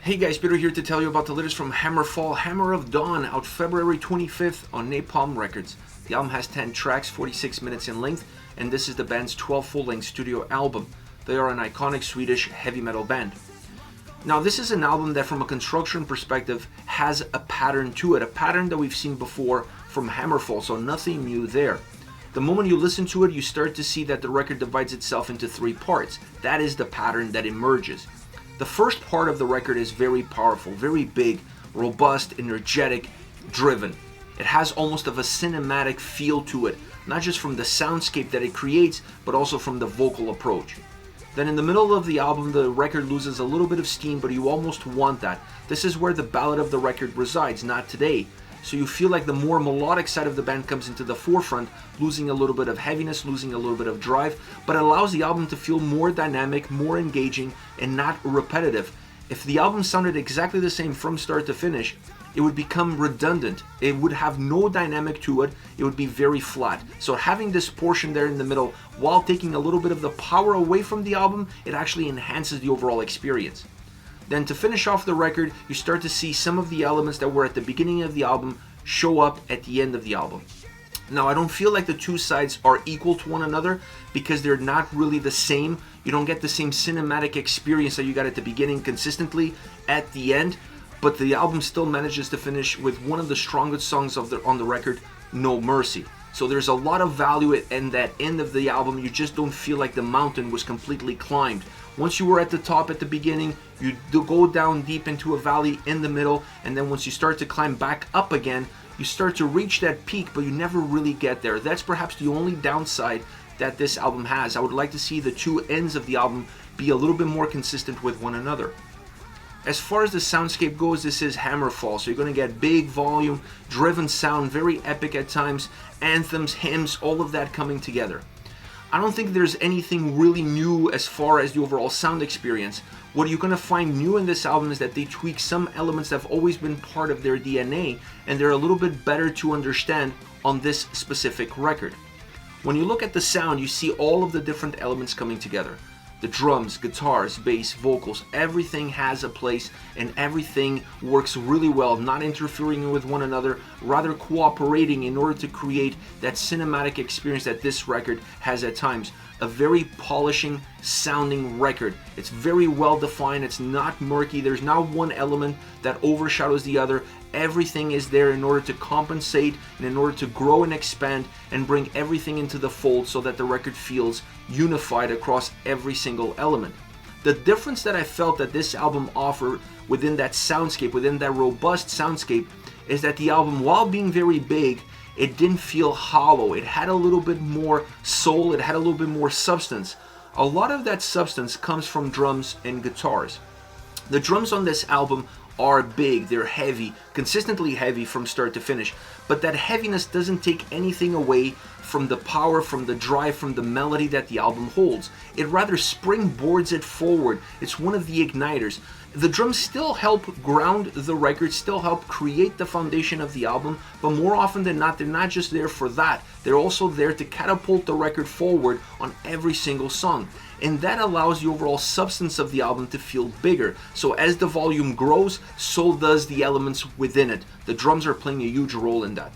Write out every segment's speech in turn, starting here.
Hey guys, Peter here to tell you about the latest from HammerFall, Hammer of Dawn, out February 25th on Napalm Records. The album has 10 tracks, 46 minutes in length, and this is the band's 12th full-length studio album. They are an iconic Swedish heavy metal band. Now this is an album that from a construction perspective has a pattern to it, a pattern that we've seen before from HammerFall, so nothing new there. The moment you listen to it, you start to see that the record divides itself into three parts. That is the pattern that emerges. The first part of the record is very powerful, very big, robust, energetic, driven. It has almost of a cinematic feel to it, not just from the soundscape that it creates, but also from the vocal approach. Then in the middle of the album, the record loses a little bit of steam, but you almost want that. This is where the ballad of the record resides, not today. So you feel like the more melodic side of the band comes into the forefront, losing a little bit of heaviness, losing a little bit of drive, but it allows the album to feel more dynamic, more engaging, and not repetitive. If the album sounded exactly the same from start to finish, it would become redundant. It would have no dynamic to it. It would be very flat. So having this portion there in the middle, while taking a little bit of the power away from the album, it actually enhances the overall experience. Then to finish off the record, you start to see some of the elements that were at the beginning of the album show up at the end of the album. Now I don't feel like the two sides are equal to one another because they're not really the same. You don't get the same cinematic experience that you got at the beginning consistently at the end, but the album still manages to finish with one of the strongest songs on the record, No Mercy. So there's a lot of value in that end of the album. You just don't feel like the mountain was completely climbed. Once you were at the top at the beginning, you do go down deep into a valley in the middle, and then once you start to climb back up again, you start to reach that peak, but you never really get there. That's perhaps the only downside that this album has. I would like to see the two ends of the album be a little bit more consistent with one another. As far as the soundscape goes, this is HammerFall, so you're going to get big volume, driven sound, very epic at times, anthems, hymns, all of that coming together. I don't think there's anything really new as far as the overall sound experience. What you're going to find new in this album is that they tweak some elements that have always been part of their DNA, and they're a little bit better to understand on this specific record. When you look at the sound, you see all of the different elements coming together. The drums, guitars, bass, vocals, everything has a place and everything works really well, not interfering with one another, rather cooperating in order to create that cinematic experience that this record has at times. A very polishing sounding record. It's very well defined, it's not murky, there's not one element that overshadows the other. Everything is there in order to compensate and in order to grow and expand and bring everything into the fold so that the record feels unified across every single element. The difference that I felt that this album offered within that soundscape, within that robust soundscape, is that the album, while being very big, it didn't feel hollow. It had a little bit more soul, it had a little bit more substance. A lot of that substance comes from drums and guitars. The drums on this album are big, they're heavy, consistently heavy from start to finish, but that heaviness doesn't take anything away from the power, from the drive, from the melody that the album holds. It rather springboards it forward. It's one of the igniters. The drums still help ground the record, still help create the foundation of the album, but more often than not, they're not just there for that. They're also there to catapult the record forward on every single song. And that allows the overall substance of the album to feel bigger. So as the volume grows, so does the elements within it. The drums are playing a huge role in that.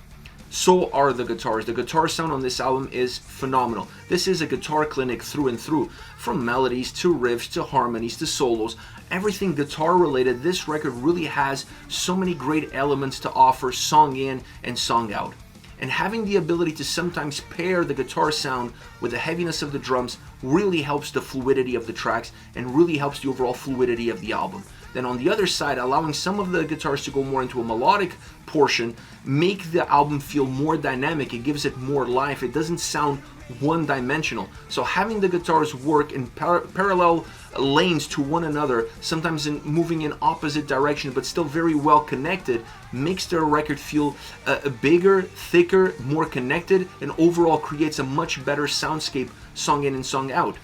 So are the guitars. The guitar sound on this album is phenomenal. This is a guitar clinic through and through. From melodies to riffs to harmonies to solos, everything guitar related, this record really has so many great elements to offer song in and song out. And having the ability to sometimes pair the guitar sound with the heaviness of the drums really helps the fluidity of the tracks and really helps the overall fluidity of the album. Then on the other side, allowing some of the guitars to go more into a melodic portion, make the album feel more dynamic. It gives it more life. It doesn't sound one-dimensional. So having the guitars work in parallel lanes to one another, sometimes moving in opposite directions, but still very well connected, makes the record feel bigger, thicker, more connected, and overall creates a much better soundscape song in and song out.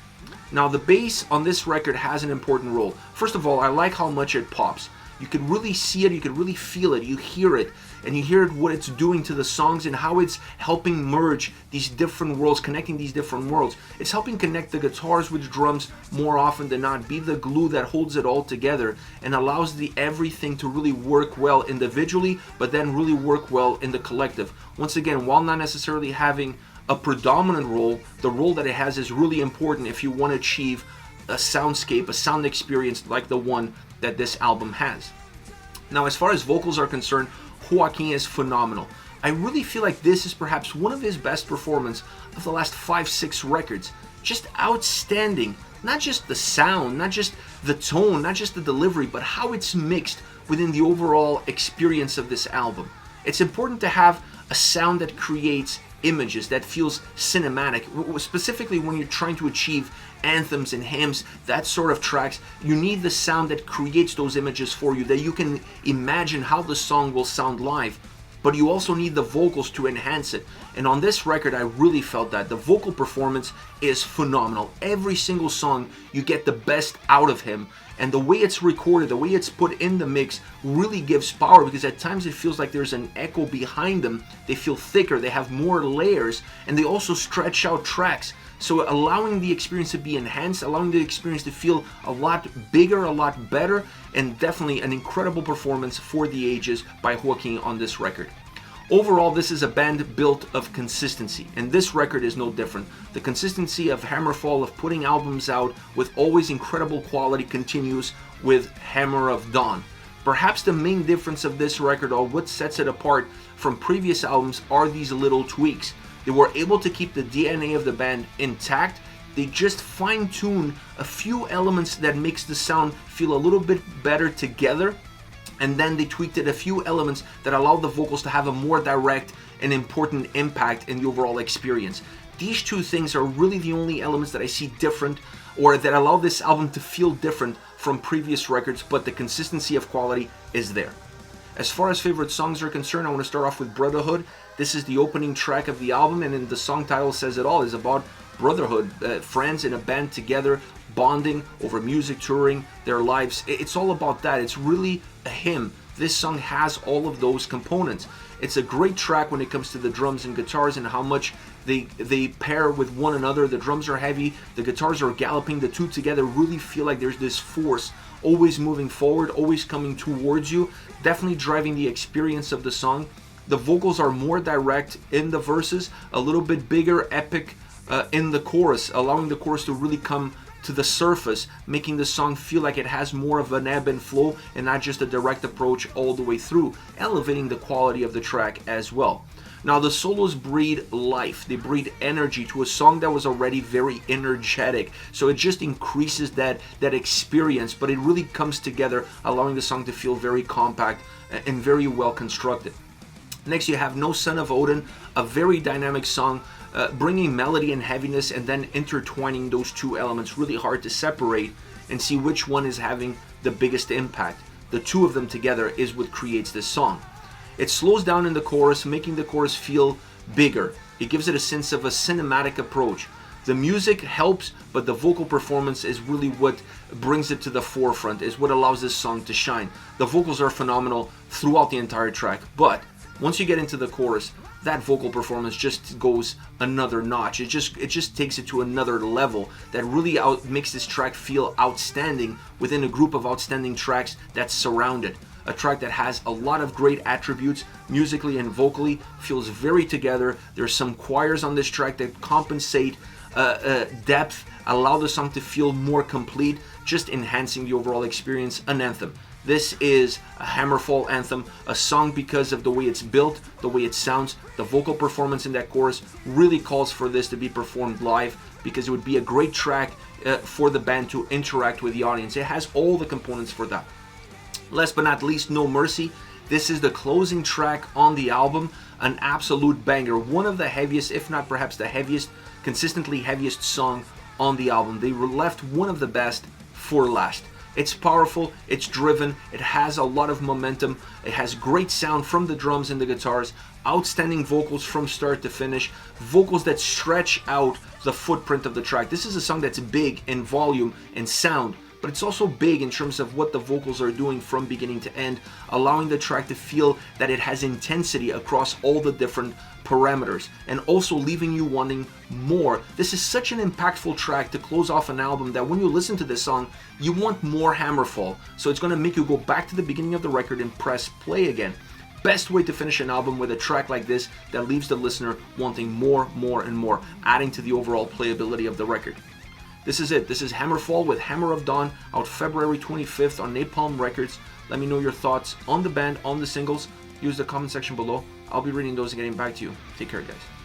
Now the bass on this record has an important role. First of all, I like how much it pops. You could really see it, you could really feel it, you hear it, and you hear what it's doing to the songs and how it's helping merge these different worlds, connecting these different worlds. It's helping connect the guitars with drums more often than not, be the glue that holds it all together and allows everything to really work well individually, but then really work well in the collective. Once again, while not necessarily having a predominant role, the role that it has is really important if you want to achieve a soundscape, a sound experience like the one that this album has. Now, as far as vocals are concerned, Joaquin is phenomenal. I really feel like this is perhaps one of his best performances of the last 5-6 records. Just outstanding. Not just the sound, not just the tone, not just the delivery, but how it's mixed within the overall experience of this album. It's important to have a sound that creates images, that feels cinematic, specifically when you're trying to achieve anthems and hymns, that sort of tracks. You need the sound that creates those images for you, that you can imagine how the song will sound live, but you also need the vocals to enhance it. And on this record, I really felt that the vocal performance is phenomenal. Every single song, you get the best out of him, and the way it's recorded, the way it's put in the mix really gives power, because at times it feels like there's an echo behind them. They feel thicker, they have more layers, and they also stretch out tracks. So allowing the experience to be enhanced, allowing the experience to feel a lot bigger, a lot better, and definitely an incredible performance for the ages by Joaquin on this record. Overall, this is a band built of consistency, and this record is no different. The consistency of HammerFall, of putting albums out with always incredible quality, continues with Hammer of Dawn. Perhaps the main difference of this record, or what sets it apart from previous albums, are these little tweaks. They were able to keep the DNA of the band intact. They just fine-tune a few elements that makes the sound feel a little bit better together, and then they tweaked it a few elements that allow the vocals to have a more direct and important impact in the overall experience. These two things are really the only elements that I see different, or that allow this album to feel different from previous records, but the consistency of quality is there. As far as favorite songs are concerned, I want to start off with Brotherhood. This is the opening track of the album, and then the song title says it all. It's about brotherhood, friends in a band together, bonding over music, touring, their lives. It's all about that. It's really a hymn. This song has all of those components. It's a great track when it comes to the drums and guitars and how much they pair with one another. The drums are heavy, the guitars are galloping, the two together really feel like there's this force always moving forward, always coming towards you, definitely driving the experience of the song. The vocals are more direct in the verses, a little bit bigger, epic in the chorus, allowing the chorus to really come to the surface, making the song feel like it has more of an ebb and flow and not just a direct approach all the way through, elevating the quality of the track as well. Now the solos breathe life, they breathe energy to a song that was already very energetic, so it just increases that experience, but it really comes together, allowing the song to feel very compact and very well constructed. Next you have No Son of Odin, a very dynamic song, bringing melody and heaviness and then intertwining those two elements, really hard to separate and see which one is having the biggest impact. The two of them together is what creates this song. It slows down in the chorus, making the chorus feel bigger. It gives it a sense of a cinematic approach. The music helps, but the vocal performance is really what brings it to the forefront, is what allows this song to shine. The vocals are phenomenal throughout the entire track, but once you get into the chorus, that vocal performance just goes another notch. It just takes it to another level that really makes this track feel outstanding within a group of outstanding tracks that surround it. A track that has a lot of great attributes musically and vocally, feels very together. There's some choirs on this track that compensate depth, allow the song to feel more complete, just enhancing the overall experience. An anthem. This is a HammerFall anthem, a song because of the way it's built, the way it sounds. The vocal performance in that chorus really calls for this to be performed live, because it would be a great track for the band to interact with the audience. It has all the components for that. Last but not least, No Mercy. This is the closing track on the album, an absolute banger. One of the heaviest, if not perhaps the heaviest, consistently heaviest song on the album. They left one of the best for last. It's powerful, it's driven, it has a lot of momentum, it has great sound from the drums and the guitars, outstanding vocals from start to finish, vocals that stretch out the footprint of the track. This is a song that's big in volume and sound, but but it's also big in terms of what the vocals are doing from beginning to end, allowing the track to feel that it has intensity across all the different parameters, and also leaving you wanting more. This is such an impactful track to close off an album that when you listen to this song, you want more HammerFall. So it's going to make you go back to the beginning of the record and press play again. Best way to finish an album with a track like this that leaves the listener wanting more, and more, adding to the overall playability of the record. This is it. This is HammerFall with Hammer of Dawn, out February 25th on Napalm Records. Let me know your thoughts on the band, on the singles. Use the comment section below. I'll be reading those and getting back to you. Take care, guys.